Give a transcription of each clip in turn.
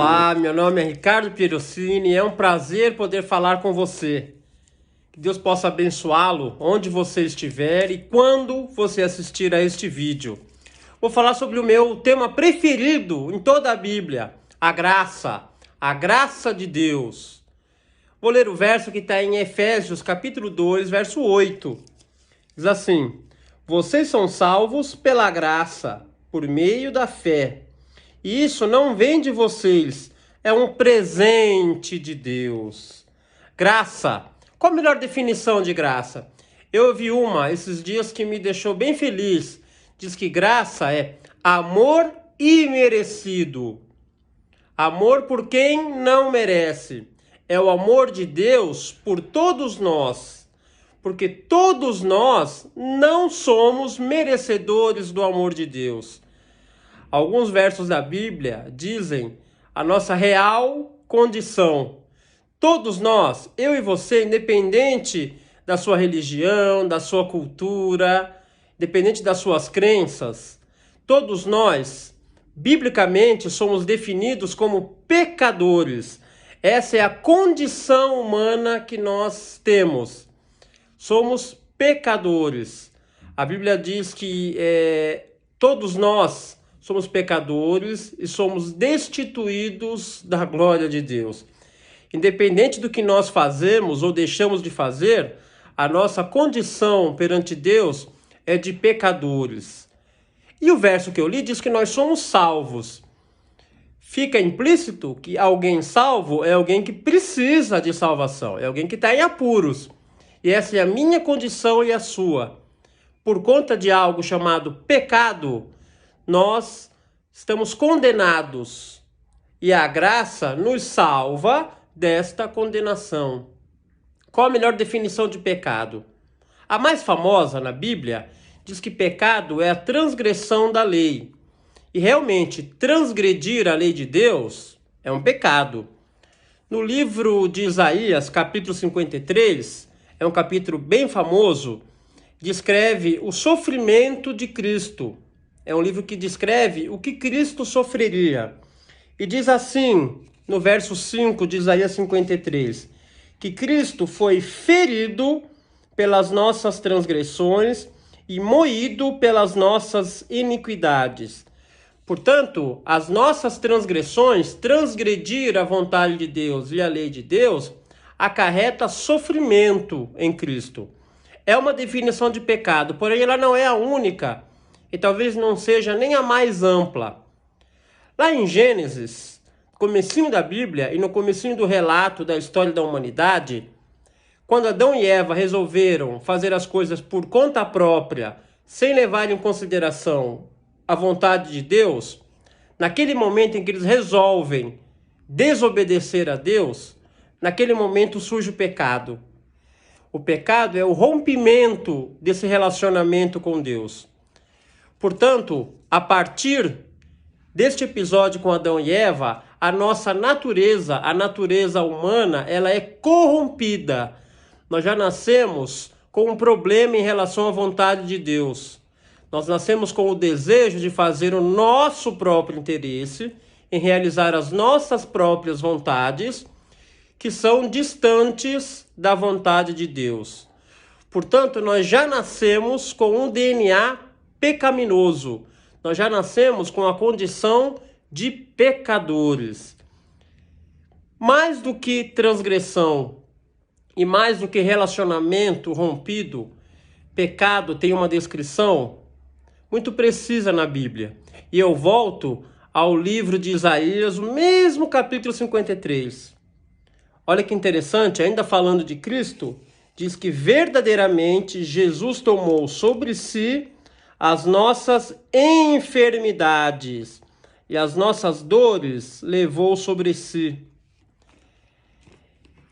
Olá, meu nome é Ricardo Pieroccini e é um prazer poder falar com você. Que Deus possa abençoá-lo onde você estiver e quando você assistir a este vídeo. Vou falar sobre o meu tema preferido em toda a Bíblia, a graça de Deus. Vou ler o verso que está em Efésios capítulo 2, verso 8. Diz assim: vocês são salvos pela graça, por meio da fé. E isso não vem de vocês, é um presente de Deus. Graça. Qual a melhor definição de graça? Eu ouvi uma esses dias que me deixou bem feliz. Diz que graça é amor imerecido. Amor por quem não merece. É o amor de Deus por todos nós. Porque todos nós não somos merecedores do amor de Deus. Alguns versos da Bíblia dizem a nossa real condição. Todos nós, eu e você, independente da sua religião, da sua cultura, independente das suas crenças, todos nós, biblicamente, somos definidos como pecadores. Essa é a condição humana que nós temos. Somos pecadores. A Bíblia diz que todos nós somos pecadores e somos destituídos da glória de Deus. Independente do que nós fazemos ou deixamos de fazer, a nossa condição perante Deus é de pecadores. E o verso que eu li diz que nós somos salvos. Fica implícito que alguém salvo é alguém que precisa de salvação, é alguém que está em apuros. E essa é a minha condição e a sua. Por conta de algo chamado pecado, nós estamos condenados e a graça nos salva desta condenação. Qual a melhor definição de pecado? A mais famosa na Bíblia diz que pecado é a transgressão da lei. E realmente, transgredir a lei de Deus é um pecado. No livro de Isaías, capítulo 53, é um capítulo bem famoso, descreve o sofrimento de Cristo. É um livro que descreve o que Cristo sofreria. E diz assim, no verso 5 de Isaías 53, que Cristo foi ferido pelas nossas transgressões e moído pelas nossas iniquidades. Portanto, as nossas transgressões, transgredir a vontade de Deus e a lei de Deus, acarreta sofrimento em Cristo. É uma definição de pecado, porém ela não é a única. E talvez não seja nem a mais ampla. Lá em Gênesis, comecinho da Bíblia e no comecinho do relato da história da humanidade, quando Adão e Eva resolveram fazer as coisas por conta própria, sem levar em consideração a vontade de Deus, naquele momento em que eles resolvem desobedecer a Deus, naquele momento surge o pecado. O pecado é o rompimento desse relacionamento com Deus. Portanto, a partir deste episódio com Adão e Eva, a nossa natureza, a natureza humana, ela é corrompida. Nós já nascemos com um problema em relação à vontade de Deus. Nós nascemos com o desejo de fazer o nosso próprio interesse, em realizar as nossas próprias vontades, que são distantes da vontade de Deus. Portanto, nós já nascemos com um DNA pecaminoso. Nós já nascemos com a condição de pecadores. Mais do que transgressão e mais do que relacionamento rompido, pecado tem uma descrição muito precisa na Bíblia. E eu volto ao livro de Isaías, o mesmo capítulo 53. Olha que interessante, ainda falando de Cristo, diz que verdadeiramente Jesus tomou sobre si as nossas enfermidades e as nossas dores levou sobre si.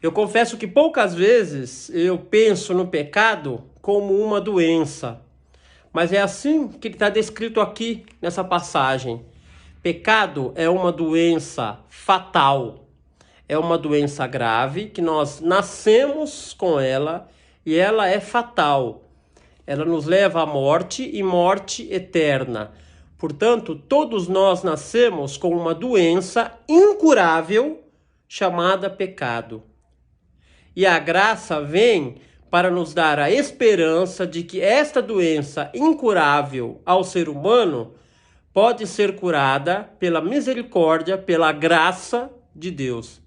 Eu confesso que poucas vezes eu penso no pecado como uma doença, mas é assim que está descrito aqui nessa passagem. Pecado é uma doença fatal, é uma doença grave que nós nascemos com ela e ela é fatal. Ela nos leva à morte e morte eterna. Portanto, todos nós nascemos com uma doença incurável chamada pecado. E a graça vem para nos dar a esperança de que esta doença incurável ao ser humano pode ser curada pela misericórdia, pela graça de Deus.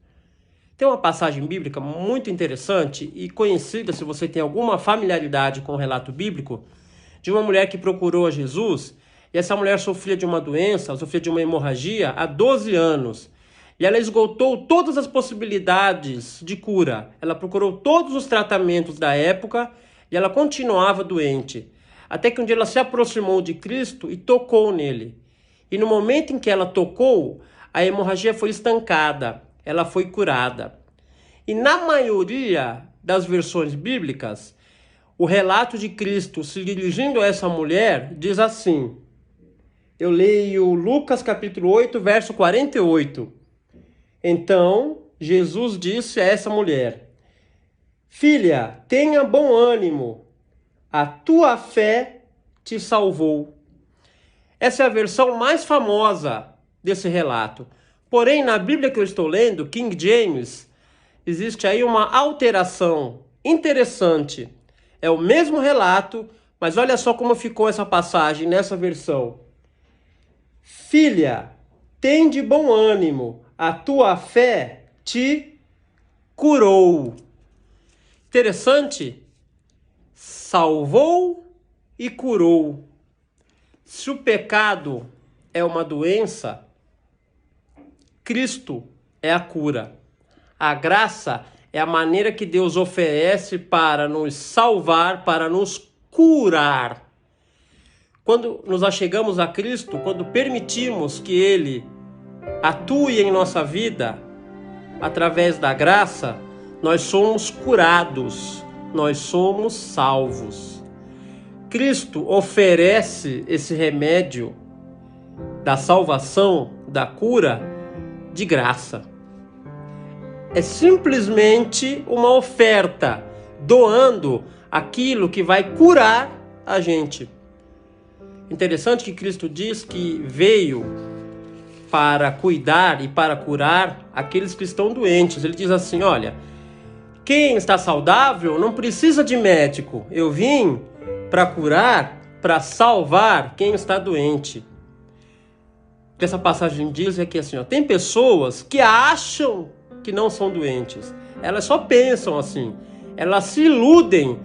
Tem uma passagem bíblica muito interessante e conhecida, se você tem alguma familiaridade com o relato bíblico, de uma mulher que procurou a Jesus, e essa mulher sofria de uma doença, sofria de uma hemorragia há 12 anos. E ela esgotou todas as possibilidades de cura. Ela procurou todos os tratamentos da época e ela continuava doente. Até que um dia ela se aproximou de Cristo e tocou nele. E no momento em que ela tocou, a hemorragia foi estancada. Ela foi curada. E na maioria das versões bíblicas, o relato de Cristo se dirigindo a essa mulher diz assim. Eu leio Lucas capítulo 8, verso 48. Então, Jesus disse a essa mulher: Filha, tenha bom ânimo, a tua fé te salvou. Essa é a versão mais famosa desse relato. Porém, na Bíblia que eu estou lendo, King James, existe aí uma alteração interessante. É o mesmo relato, mas olha só como ficou essa passagem nessa versão. Filha, tem de bom ânimo, a tua fé te curou. Interessante? Salvou e curou. Se o pecado é uma doença, Cristo é a cura. A graça é a maneira que Deus oferece para nos salvar, para nos curar. Quando nos achegamos a Cristo, quando permitimos que Ele atue em nossa vida, através da graça, nós somos curados, nós somos salvos. Cristo oferece esse remédio da salvação, da cura, de graça. É simplesmente uma oferta, doando aquilo que vai curar a gente. Interessante que Cristo diz que veio para cuidar e para curar aqueles que estão doentes. Ele diz assim, olha, quem está saudável não precisa de médico. Eu vim para curar, para salvar quem está doente. O que essa passagem diz é que assim, ó, tem pessoas que acham que não são doentes. Elas só pensam assim. Elas se iludem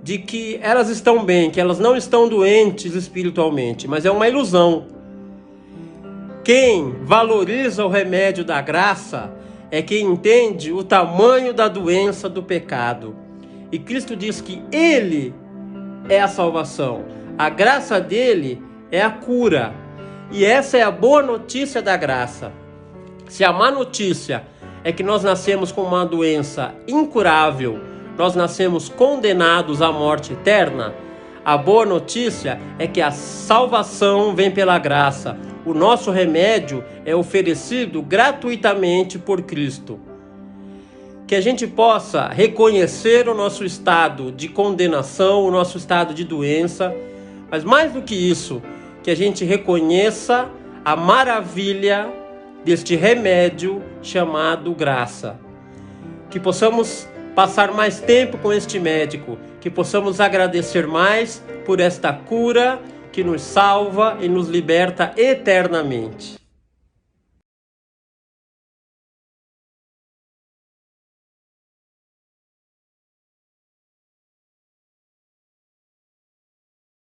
de que elas estão bem, que elas não estão doentes espiritualmente. Mas é uma ilusão. Quem valoriza o remédio da graça é quem entende o tamanho da doença do pecado. E Cristo diz que Ele é a salvação. A graça dele é a cura. E essa é a boa notícia da graça. Se a má notícia é que nós nascemos com uma doença incurável, nós nascemos condenados à morte eterna, a boa notícia é que a salvação vem pela graça. O nosso remédio é oferecido gratuitamente por Cristo. Que a gente possa reconhecer o nosso estado de condenação, o nosso estado de doença, mas mais do que isso, que a gente reconheça a maravilha deste remédio chamado graça. Que possamos passar mais tempo com este médico, que possamos agradecer mais por esta cura que nos salva e nos liberta eternamente.